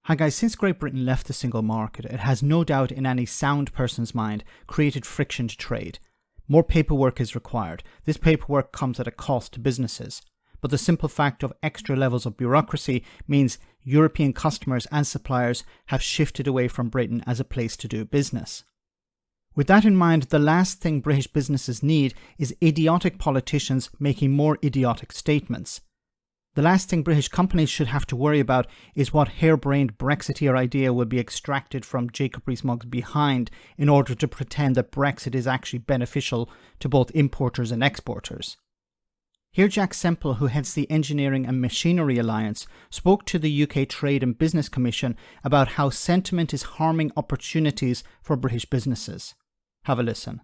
Hi guys, since Great Britain left the single market, it has no doubt in any sound person's mind created friction to trade. More paperwork is required. This paperwork comes at a cost to businesses. But the simple fact of extra levels of bureaucracy means European customers and suppliers have shifted away from Britain as a place to do business. With that in mind, the last thing British businesses need is idiotic politicians making more idiotic statements. The last thing British companies should have to worry about is what harebrained Brexiteer idea will be extracted from Jacob Rees-Mogg's behind in order to pretend that Brexit is actually beneficial to both importers and exporters. Here Jack Semple, who heads the Engineering and Machinery Alliance, spoke to the UK Trade and Business Commission about how sentiment is harming opportunities for British businesses. Have a listen.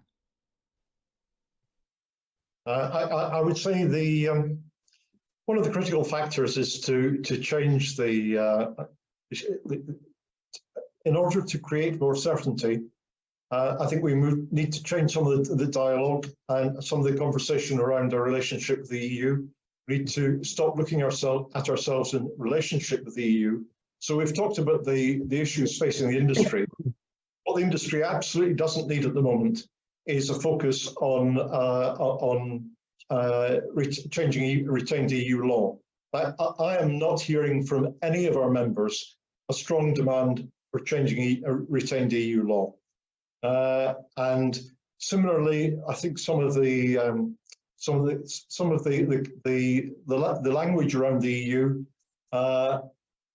I would say one of the critical factors is to change in order to create more certainty. I think we need to change some of the dialogue and some of the conversation around our relationship with the EU. We need to stop looking at ourselves in relationship with the EU. So we've talked about the issues facing the industry. What the industry absolutely doesn't need at the moment is a focus on changing retained EU law. I am not hearing from any of our members a strong demand for changing retained EU law. And similarly, I think some of the language around the EU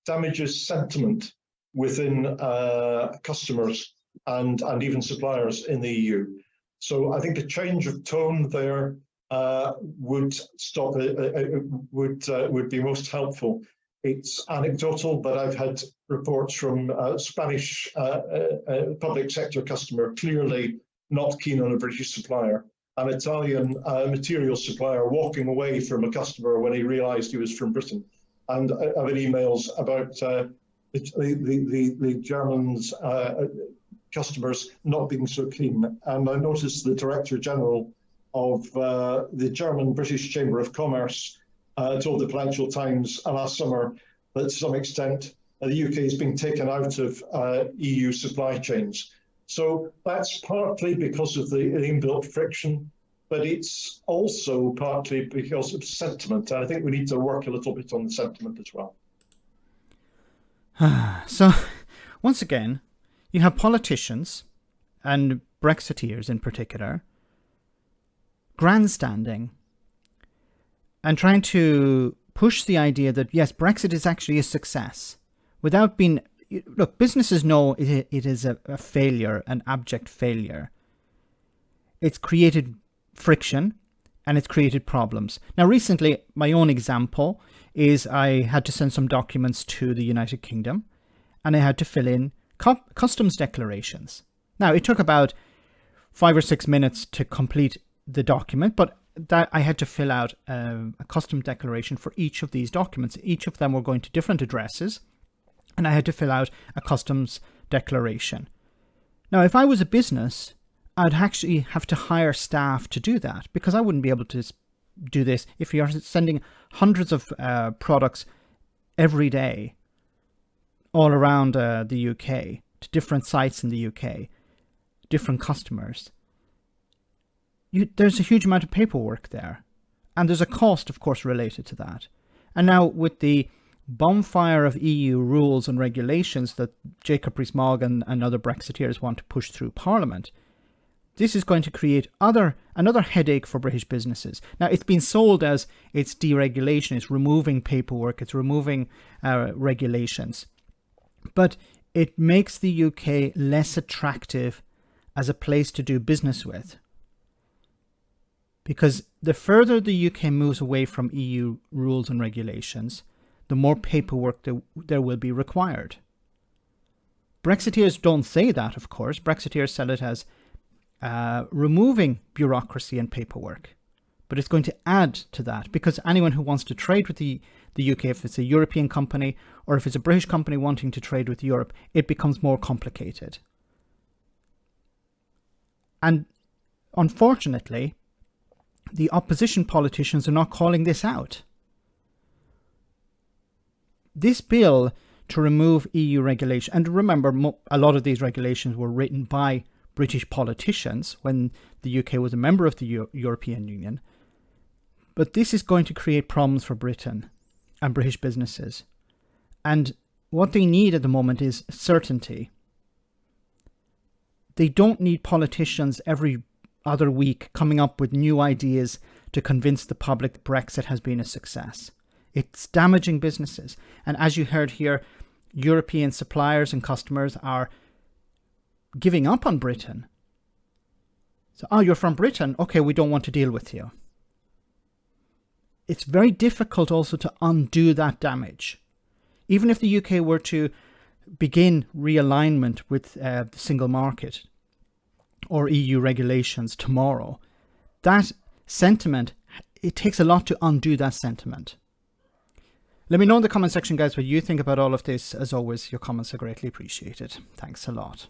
damages sentiment within customers and even suppliers in the EU. So I think a change of tone there would be most helpful. It's anecdotal, but I've had reports from Spanish public sector customer clearly not keen on a British supplier, an Italian material supplier walking away from a customer when he realised he was from Britain, and I've had emails about the Germans customers not being so keen. And I noticed the Director General of the German British Chamber of Commerce told the Financial Times last summer that to some extent the UK is being taken out of EU supply chains. So that's partly because of the inbuilt friction, but it's also partly because of sentiment. And I think we need to work a little bit on the sentiment as well. So, once again, you have politicians, and Brexiteers in particular, grandstanding and trying to push the idea that, yes, Brexit is actually a success without being... Look, businesses know it is a failure, an abject failure. It's created friction and it's created problems. Now, recently, my own example is I had to send some documents to the United Kingdom and I had to fill in customs declarations. Now, it took about 5 or 6 minutes to complete the document, but that I had to fill out a custom declaration for each of these documents. Each of them were going to different addresses, and I had to fill out a customs declaration. Now, if I was a business, I'd actually have to hire staff to do that, because I wouldn't be able to do this if you're sending hundreds of products every day all around the UK to different sites in the UK, different customers. There's a huge amount of paperwork there, and there's a cost, of course, related to that. And now with the bonfire of EU rules and regulations that Jacob Rees-Mogg and other Brexiteers want to push through Parliament, this is going to create another headache for British businesses. Now, it's been sold as it's deregulation, it's removing paperwork, it's removing regulations. But it makes the UK less attractive as a place to do business with. Because the further the UK moves away from EU rules and regulations, the more paperwork there will be required. Brexiteers don't say that, of course. Brexiteers sell it as removing bureaucracy and paperwork. But it's going to add to that, because anyone who wants to trade with the UK, if it's a European company or if it's a British company wanting to trade with Europe, it becomes more complicated. And unfortunately, the opposition politicians are not calling this out. This bill to remove EU regulation. And remember, a lot of these regulations were written by British politicians when the UK was a member of the European Union. But this is going to create problems for Britain and British businesses. And what they need at the moment is certainty. They don't need politicians every other week coming up with new ideas to convince the public that Brexit has been a success. It's damaging businesses. And as you heard here, European suppliers and customers are giving up on Britain. So, oh, you're from Britain? Okay, we don't want to deal with you. It's very difficult also to undo that damage. Even if the UK were to begin realignment with the single market or EU regulations tomorrow, that sentiment, it takes a lot to undo that sentiment. Let me know in the comment section, guys, what you think about all of this. As always, your comments are greatly appreciated. Thanks a lot.